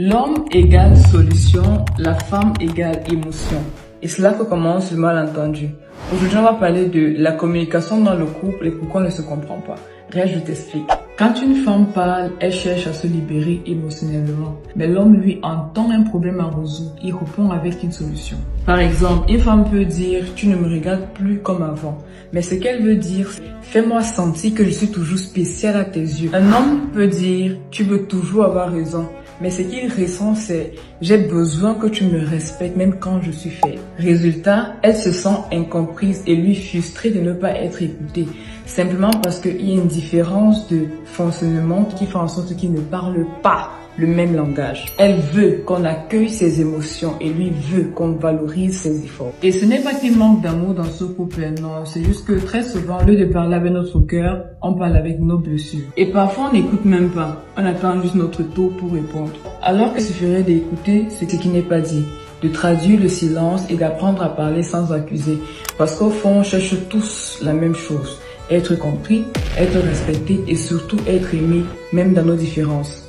L'homme égale solution, la femme égale émotion. Et c'est là que commence le malentendu. Aujourd'hui, on va parler de la communication dans le couple et pourquoi on ne se comprend pas. Reste, je t'explique. Quand une femme parle, elle cherche à se libérer émotionnellement. Mais l'homme, lui, entend un problème à résoudre. Il répond avec une solution. Par exemple, une femme peut dire « tu ne me regardes plus comme avant ». Mais ce qu'elle veut dire, c'est « fais-moi sentir que je suis toujours spécial à tes yeux ». Un homme peut dire « tu veux toujours avoir raison ». Mais ce qu'il ressent, c'est « j'ai besoin que tu me respectes même quand je suis faible ». Résultat, elle se sent incomprise et lui frustrée de ne pas être écoutée. Simplement parce qu'il y a une différence de fonctionnement qui fait en sorte qu'ils ne parlent pas le même langage. Elle veut qu'on accueille ses émotions et lui veut qu'on valorise ses efforts. Et ce n'est pas qu'il manque d'amour dans ce couple, non. C'est juste que très souvent, au lieu de parler avec notre cœur, on parle avec nos blessures. Et parfois, on n'écoute même pas. On attend juste notre tour pour répondre. Alors qu'il suffirait d'écouter ce qui n'est pas dit, de traduire le silence et d'apprendre à parler sans accuser. Parce qu'au fond, on cherche tous la même chose. Être compris, être respecté et surtout être aimé, même dans nos différences.